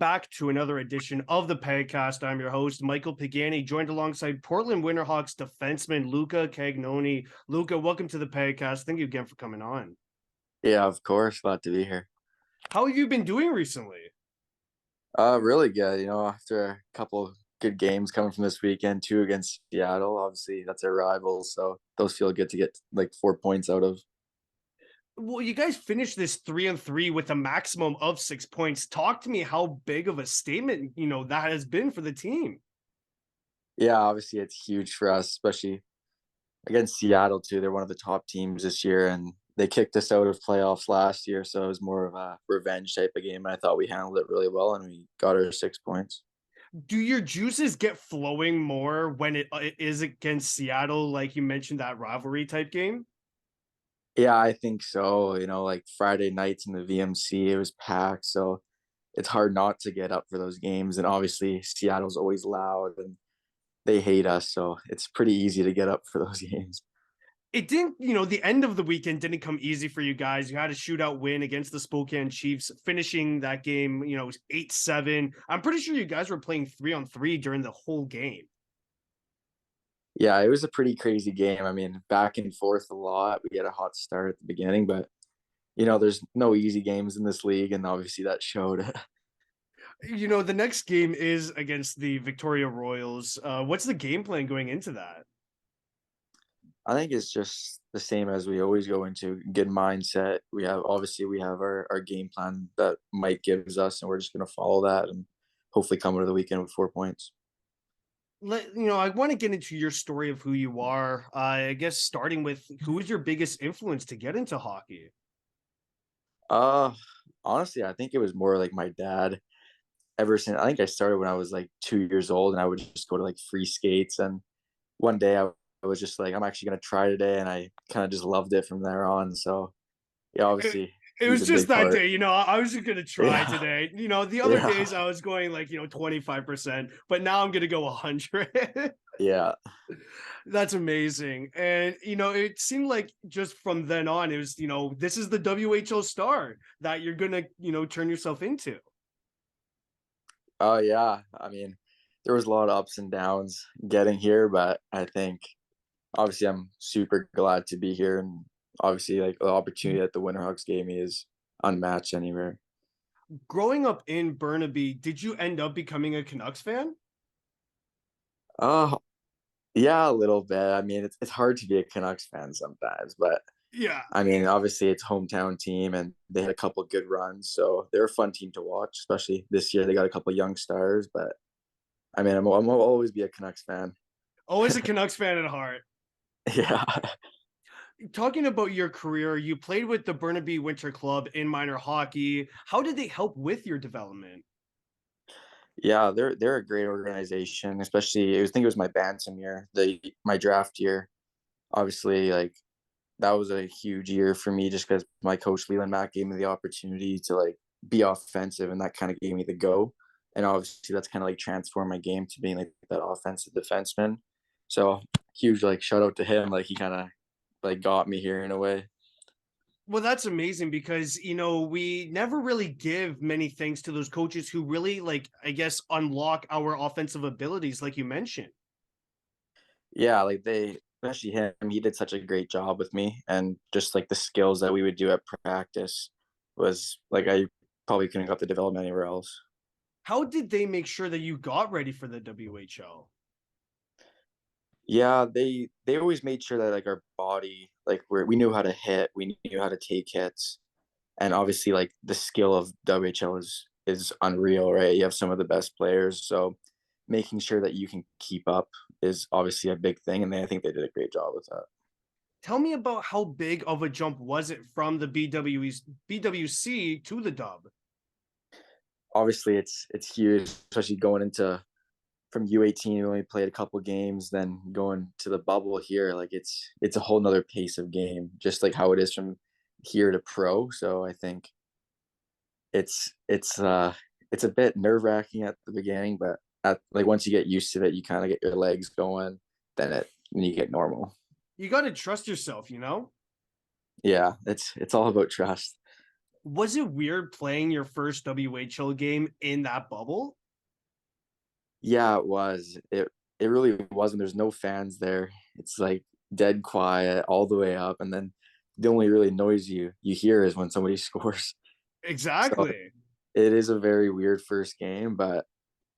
back to another edition of the Pagcast. I'm your host, Michael Pagani, joined alongside Portland Winterhawks defenseman Luca Cagnoni. Luca, welcome to the Pagcast. Thank you again for coming on. Yeah, of course. Glad to be here. How have you been doing recently? Really good. After a couple of good games coming from this weekend, two against Seattle. Obviously, that's our rival, so those feel good to get like 4 points out of. Well, you guys finished this 3-3 with a maximum of 6 points. Talk to me how big of a statement, that has been for the team. Yeah, obviously it's huge for us, especially against Seattle too. They're one of the top teams this year, and they kicked us out of playoffs last year, so it was more of a revenge type of game. I thought we handled it really well, and we got our 6 points. Do your juices get flowing more when it is against Seattle, like you mentioned, that rivalry type game? Yeah, I think so. Like Friday nights in the VMC, it was packed, so it's hard not to get up for those games. And obviously, Seattle's always loud and they hate us, so it's pretty easy to get up for those games. It didn't, the end of the weekend didn't come easy for you guys. You had a shootout win against the Spokane Chiefs, finishing that game, 8-7. I'm pretty sure you guys were playing 3-on-3 during the whole game. Yeah, it was a pretty crazy game. I mean, back and forth a lot. We had a hot start at the beginning, but there's no easy games in this league, and obviously that showed. The next game is against the Victoria Royals. What's the game plan going into that? I think it's just the same as we always go into. Good mindset. We have our game plan that Mike gives us, and we're just gonna follow that and hopefully come into the weekend with 4 points. I want to get into your story of who you are. I guess starting with who was your biggest influence to get into hockey? Uh Honestly, I think it was more like my dad. Ever since I think I started when I was like 2 years old, and I would just go to like free skates. And one day I was just like, I'm actually gonna try today, and I kind of just loved it from there on. So yeah, It, obviously it he's was a just big that part. day, I was just gonna try Yeah, today. The other yeah, days I was going like 25%, but now I'm gonna go 100. yeah. That's amazing. And it seemed like just from then on, it was this is the WHL star that you're gonna turn yourself into. Oh yeah. I mean, there was a lot of ups and downs getting here, but I think obviously I'm super glad to be here, and obviously like the opportunity that the Winterhawks gave me is unmatched anywhere. Growing up in Burnaby, did you end up becoming a Canucks fan? Uh yeah, a little bit. I mean, it's hard to be a Canucks fan sometimes, but Yeah. I mean, obviously it's hometown team, and they had a couple good runs, so they're a fun team to watch. Especially this year, they got a couple young stars. But I mean, I'm always be a Canucks fan. Always a Canucks fan at heart. Yeah, Talking about your career, you played with the Burnaby Winter Club in minor hockey. How did they help with your development? yeah, they're a great organization. Especially, I think it was my bantam year, my draft year. Obviously, like that was a huge year for me, just because my coach Leland Mack gave me the opportunity to like be offensive, and that kind of gave me the go. And obviously, that's kind of like transformed my game to being like that offensive defenseman. So huge like shout out to him. Like he kind of like got me here in a way. Well, that's amazing because, we never really give many thanks to those coaches who really, like, I guess, unlock our offensive abilities, like you mentioned. Yeah, like they, especially him, he did such a great job with me, and just like the skills that we would do at practice was like I probably couldn't got the development anywhere else. How did they make sure that you got ready for the WHL? Yeah, they always made sure that like our body, like we knew how to hit, we knew how to take hits, and obviously like the skill of WHL is unreal, right? You have some of the best players, so making sure that you can keep up is obviously a big thing, and I think they did a great job with that. Tell me about how big of a jump was it from the BWC to the Dub? Obviously, it's huge, especially going into from U18. We only played a couple games, then going to the bubble here. Like it's a whole nother pace of game, just like how it is from here to pro. So I think it's it's uh it's a bit nerve wracking at the beginning, but like once you get used to it, you kind of get your legs going. Then you get normal. You got to trust yourself. Yeah, it's all about trust. Was it weird playing your first WHL game in that bubble? Yeah, it was. It really was, and there's no fans there. It's like dead quiet all the way up, and then the only really noise you hear is when somebody scores. So Exactly. it is a very weird first game, but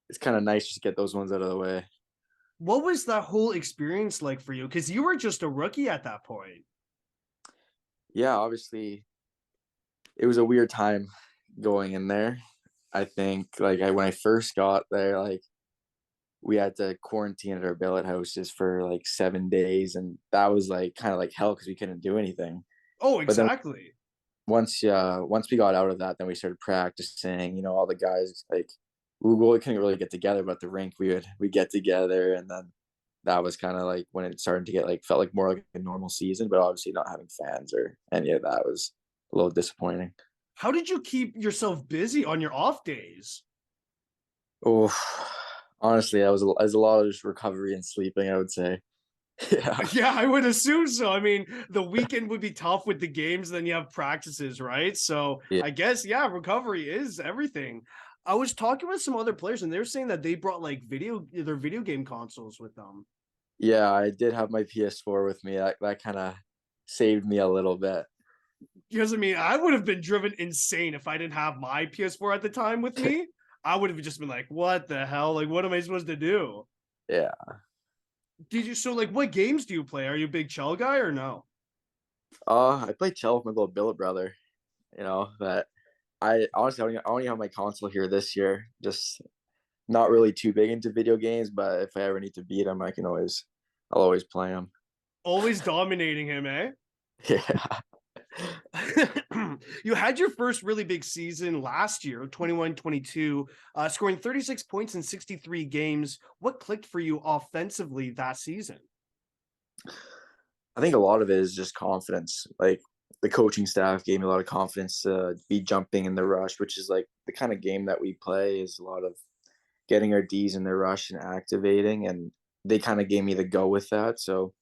it's kind of nice just to get those ones out of the way. What was that whole experience like for you? Because you were just a rookie at that point. Yeah, obviously it was a weird time going in there. I think when I first got there, like we had to quarantine at our billet houses for like 7 days, and that was like kind of like hell because we couldn't do anything. Oh, But then exactly. once we got out of that, then we started practicing. You know, all the guys like we couldn't really get together, but the rink we get together, and then that was kind of like when it started to get like felt like more like a normal season. But obviously, not having fans or any of that was a little disappointing. How did you keep yourself busy on your off days? Oh, honestly, that was a lot of just recovery and sleeping, I would say. Yeah, Yeah, I would assume so. I mean, the weekend would be tough with the games, then you have practices, right? So yeah, I guess, yeah, recovery is everything. I was talking with some other players and they're saying that they brought like their video game consoles with them. yeah. I did have my PS4 with me. That kind of saved me a little bit. Because I mean, I would have been driven insane if I didn't have my PS4 at the time with me. I would have just been like, what the hell? Like, what am I supposed to do? Yeah. Did you so like what games do you play? Are you a big Chell guy or no? I played Chell with my little billet brother. You know, but I honestly I only have my console here this year. Just not really too big into video games, but if I ever need to beat him, I'll always play him. Always dominating him, eh? Yeah. You had your first really big season last year, 21-22, scoring 36 points in 63 games. What clicked for you offensively that season? I think a lot of it is just confidence. Like the coaching staff gave me a lot of confidence to be jumping in the rush, which is like the kind of game that we play is a lot of getting our D's in the rush and activating. And they kind of gave me the go with that. So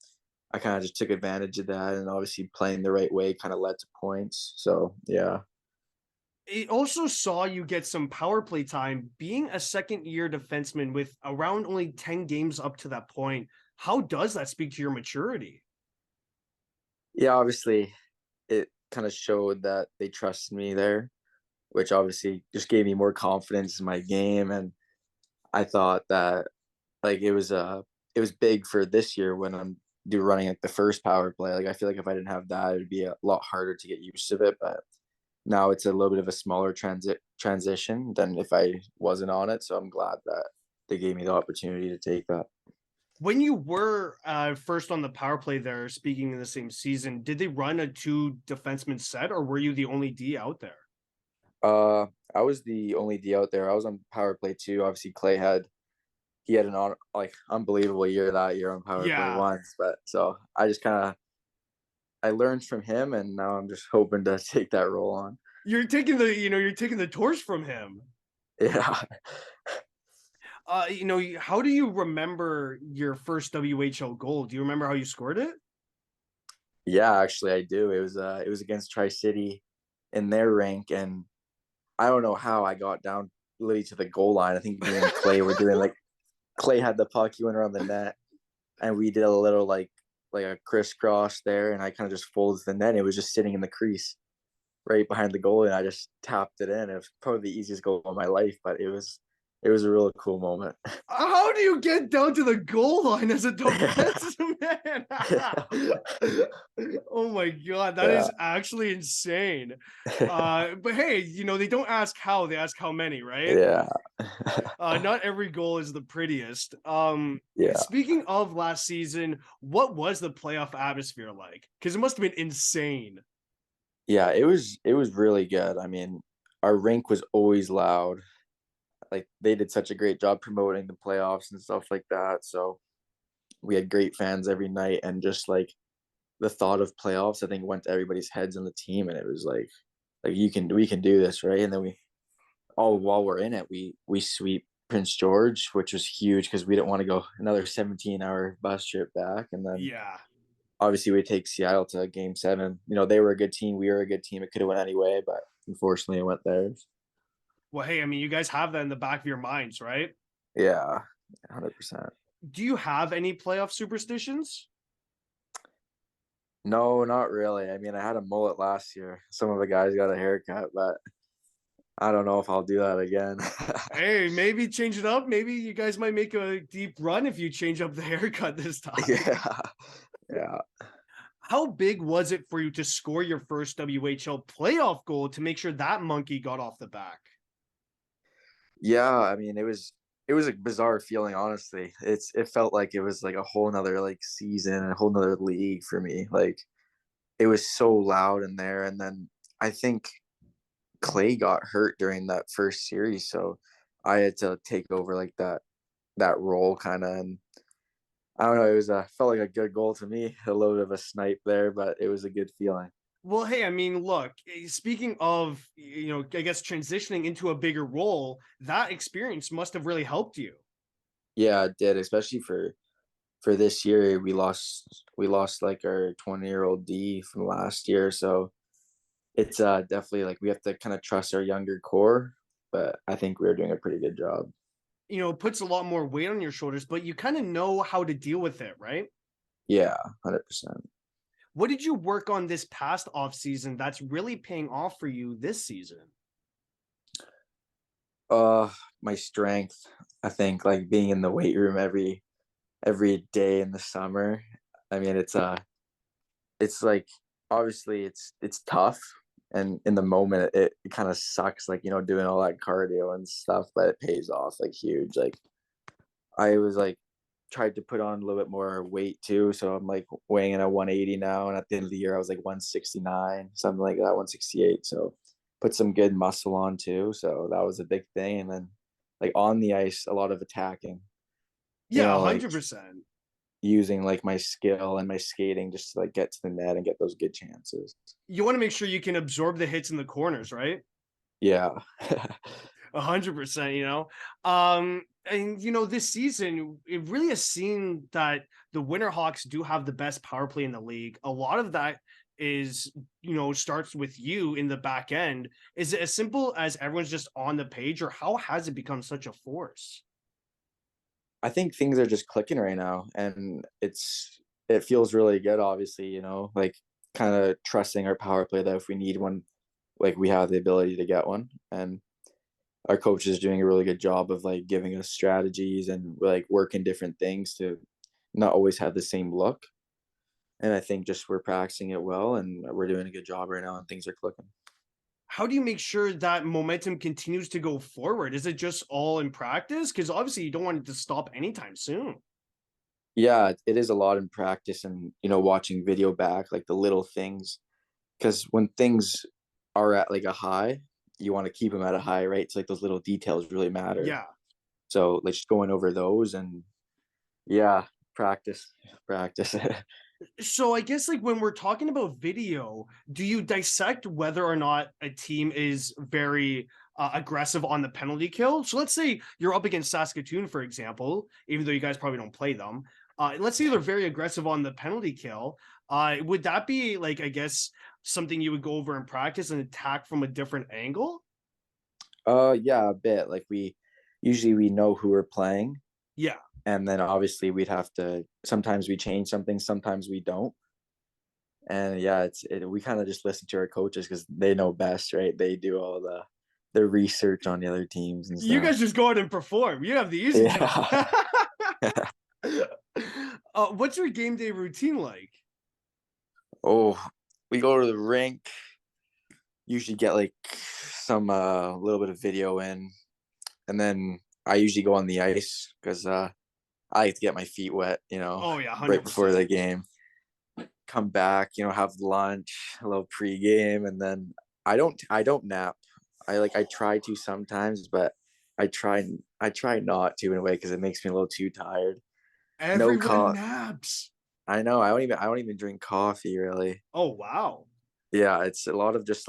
I kind of just took advantage of that. And obviously playing the right way kind of led to points. So yeah. It also saw you get some power play time being a second year defenseman with around only 10 games up to that point. How does that speak to your maturity? Yeah, obviously it kind of showed that they trusted me there, which obviously just gave me more confidence in my game. And I thought that like it was big for this year when I'm do running like the first power play. Like I feel like if I didn't have that, it'd be a lot harder to get used to it. But now it's a little bit of a smaller transition than if I wasn't on it. So I'm glad that they gave me the opportunity to take that. When you were first on the power play there, speaking in the same season, did they run a two defenseman set or were you the only D out there? Uh, I was the only D out there. I was on power play too. Obviously, he had an like unbelievable year that year on power play Yeah. once. But so I just kind of I learned from him, and now I'm just hoping to take that role on. You're taking the torch from him. Yeah, How do you remember your first WHL goal? Do you remember how you scored it? yeah. Actually, I do. It was against Tri City in their rink, and I don't know how I got down literally to the goal line. I think me and Clay were doing like Clay had the puck, he went around the net, and we did a little like a crisscross there, and I kind of just folded the net. It was just sitting in the crease right behind the goal, and I just tapped it in. It was probably the easiest goal of my life, but it was a really cool moment. How do you get down to the goal line as a defenseman? Oh my god, that Yeah, is actually insane. But hey, they don't ask how, they ask how many, right? yeah, Not every goal is the prettiest. yeah, Speaking of last season, what was the playoff atmosphere like? Because it must have been insane. yeah. It was really good. I mean, our rink was always loud. Like they did such a great job promoting the playoffs and stuff like that. So we had great fans every night, and just like the thought of playoffs, I think went to everybody's heads on the team, and it was like we can do this, right? And then we all while we're in it, we sweep Prince George, which was huge because we didn't want to go another 17-hour bus trip back, and then Yeah. obviously we take Seattle to game 7. They were a good team. We were a good team. It could have went anyway, but unfortunately it went theirs. Well, hey, I mean, you guys have that in the back of your minds, right? Yeah, 100%. Do you have any playoff superstitions? No, not really. I mean, I had a mullet last year. Some of the guys got a haircut, but I don't know if I'll do that again. Hey, maybe change it up. Maybe you guys might make a deep run if you change up the haircut this time. Yeah. Yeah. How big was it for you to score your first WHL playoff goal to make sure that monkey got off the back? Yeah, I mean, it was a bizarre feeling, honestly. It felt like it was like a whole nother like season, a whole nother league for me. Like it was so loud in there. And then I think Clay got hurt during that first series, so I had to take over like that role kind of. And I don't know, it was felt like a good goal to me. A little bit of a snipe there, but it was a good feeling. Well, hey, I mean, look, speaking of, I guess transitioning into a bigger role, that experience must have really helped you. Yeah, it did, especially for this year. We lost like our 20-year-old D from last year, so it's definitely like we have to kind of trust our younger core, but I think we're doing a pretty good job. It puts a lot more weight on your shoulders, but you kind of know how to deal with it, right? Yeah, 100%. What did you work on this past off season that's really paying off for you this season? Uh, my strength, I think, like being in the weight room every day in the summer. I mean, it's like obviously it's tough, and in the moment it kind of sucks, like doing all that cardio and stuff, but it pays off like huge. Like I was like tried to put on a little bit more weight too, so I'm like weighing in at 180 now, and at the end of the year I was like 169, something like that, 168. So put some good muscle on too, so that was a big thing. And then like on the ice, a lot of attacking, Yeah, like 100%. using like my skill and my skating just to like get to the net and get those good chances. You want to make sure you can absorb the hits in the corners, right? Yeah. 100%, and this season it really has seen that the Winterhawks do have the best power play in the league. A lot of that is, starts with you in the back end. Is it as simple as everyone's just on the page, or how has it become such a force? I think things are just clicking right now, and it feels really good, obviously, like kind of trusting our power play that if we need one, like we have the ability to get one. And our coach is doing a really good job of like giving us strategies and like working different things to not always have the same look. And I think just we're practicing it well, and we're doing a good job right now, and things are clicking. How do you make sure that momentum continues to go forward? Is it just all in practice? Because obviously you don't want it to stop anytime soon. Yeah, it is a lot in practice, and watching video back, like the little things, because when things are at like a high, you want to keep them at a high, right? It's like those little details really matter. Yeah. So like just going over those, and yeah, practice, practice. So I guess like when we're talking about video, do you dissect whether or not a team is very aggressive on the penalty kill? So let's say you're up against Saskatoon, for example, even though you guys probably don't play them. Let's say they're very aggressive on the penalty kill. Would that be like, I guess, something you would go over in practice and attack from a different angle? Yeah, a bit. Like we know who we're playing, Yeah. and then obviously we'd have to. Sometimes we change something, sometimes we don't. And yeah, we kind of just listen to our coaches because they know best, right? They do all the research on the other teams and You stuff. guys just go out and perform. You have the easy job. Yeah. What's your game day routine like? Oh, we go to the rink. Usually get like some little bit of video in, and then I usually go on the ice because I like to get my feet wet, Oh yeah, right before the 100%. game. Come back, have lunch, a little pregame, and then I don't nap. I try to sometimes, but I try not to in a way because it makes me a little too tired. No Everyone coffee. naps. I know. I don't even drink coffee really. Oh wow. Yeah, it's a lot of just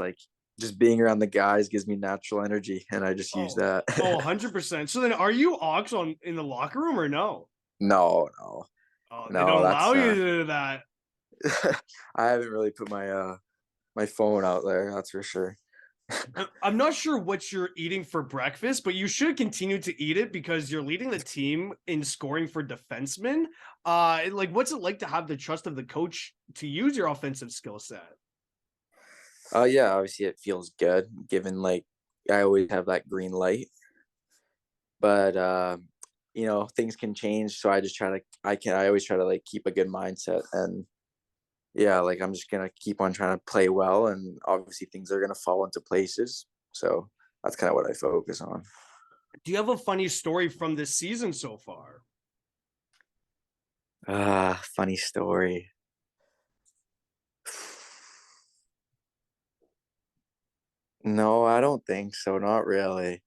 being around the guys gives me natural energy, and I just use Oh, that. 100%. So then are you ox on in the locker room or no? No, no, Oh, they no. don't That's allow you to do that. I haven't really put my phone out there, that's for sure. I'm not sure what you're eating for breakfast, but you should continue to eat it because you're leading the team in scoring for defensemen. Like, what's it like to have the trust of the coach to use your offensive skill set? Yeah, obviously it feels good given like I always have that green light, but things can change. So I just I always try to like keep a good mindset and yeah, like I'm just gonna keep on trying to play well and obviously things are gonna fall into places. So that's kind of what I focus on. Do you have a funny story from this season so far? Funny story. No, I don't think so. Not really.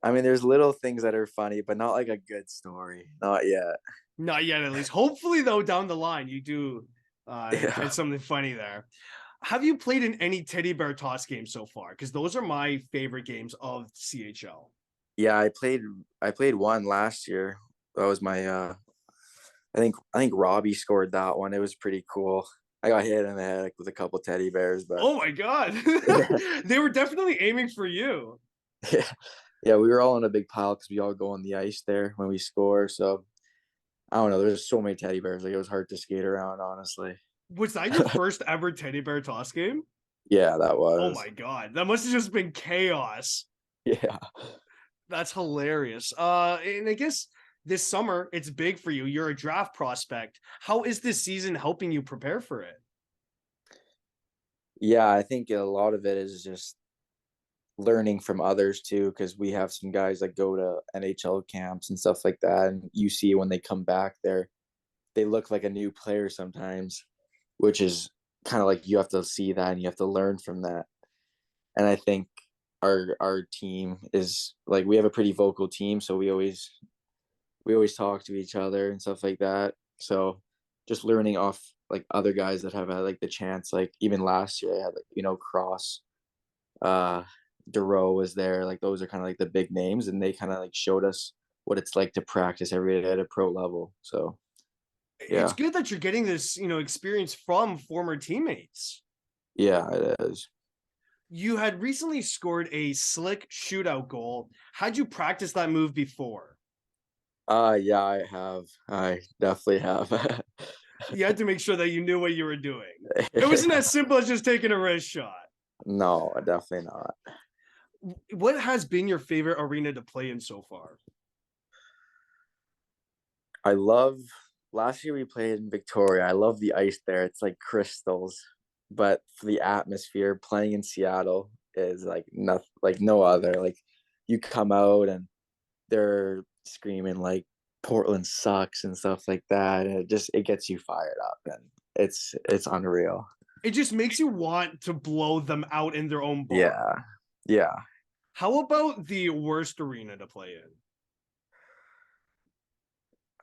I mean, there's little things that are funny, but not like a good story. Not yet. Not yet, at least. Hopefully, though, down the line, you do Yeah. get something funny there. Have you played in any teddy bear toss games so far? Because those are my favorite games of CHL. Yeah, I played one last year. That was my I think Robbie scored that one. It was pretty cool. I got hit in the head like, with a couple teddy bears, but Oh my god. yeah. They were definitely aiming for you. Yeah, yeah, we were all in a big pile because we all go on the ice there when we score. So I don't know. There's so many teddy bears. Like it was hard to skate around, honestly. Was that your first ever teddy bear toss game? Yeah, that Oh was. my god. That must have just been chaos. Yeah. That's hilarious. And I guess this summer it's big for you. You're a draft prospect. How is this season helping you prepare for it? Yeah, I think a lot of it is just learning from others too, because we have some guys that go to NHL camps and stuff like that. And you see when they come back, they look like a new player sometimes, which is kind of like you have to see that and you have to learn from that. And I think our team is like we have a pretty vocal team, so we always talk to each other and stuff like that. So just learning off like other guys that have had like the chance, like even last year I had like Cross, uh Duro was there. Like those are kind of like the big names, and they kind of like showed us what it's like to practice every day at a pro level. So It's yeah, good that you're getting this, experience from former teammates. yeah, it is. You had recently scored a slick shootout goal. How'd you practice that move before? Yeah, I have. I definitely have. You had to make sure that you knew what you were doing. It wasn't as simple as just taking a wrist shot. No, definitely not. What has been your favorite arena to play in so far? I love last year we played in Victoria. I love the ice there. It's like crystals. But for the atmosphere, playing in Seattle is like nothing, like no other. Like you come out and they're screaming like Portland sucks and stuff like that. And it gets you fired up and it's unreal. It just makes you want to blow them out in their own barn. Yeah. Yeah. How about the worst arena to play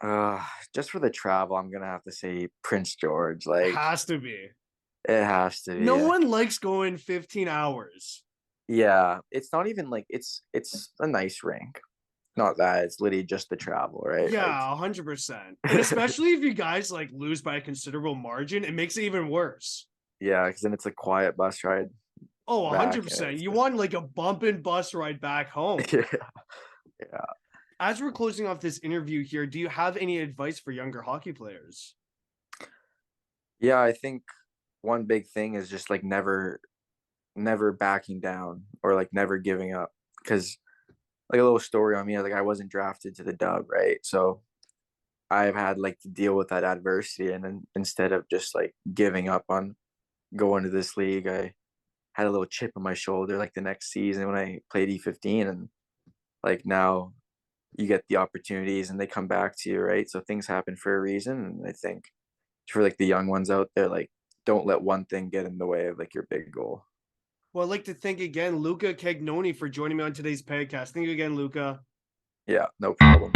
in? Uh just for the travel, I'm gonna have to say Prince George. Like Has to be. it has to No be. Like, one likes going 15 hours. yeah. It's not even like it's a nice rink. Not that it's literally just the travel, right? Like Yeah, 100%. And especially if you guys like lose by a considerable margin, it makes it even worse. yeah, because then it's a quiet bus ride Oh, back. And 100%. it's You just want like a bumping bus ride back home. yeah, yeah. As we're closing off this interview here, do you have any advice for younger hockey players? Yeah, I think one big thing is just like never backing down or like never giving up. Because like a little story on me, like I wasn't drafted to the dub, right? So I've had like to deal with that adversity, and then instead of just like giving up on going to this league, I had a little chip on my shoulder like the next season when I played E15, and like now you get the opportunities and they come back to you, right? So things happen for a reason, and I think for like the young ones out there, like don't let one thing get in the way of like your big goal. Well, I'd like to thank again Luca Cagnoni for joining me on today's podcast. Thank you again, Luca. Yeah, no problem.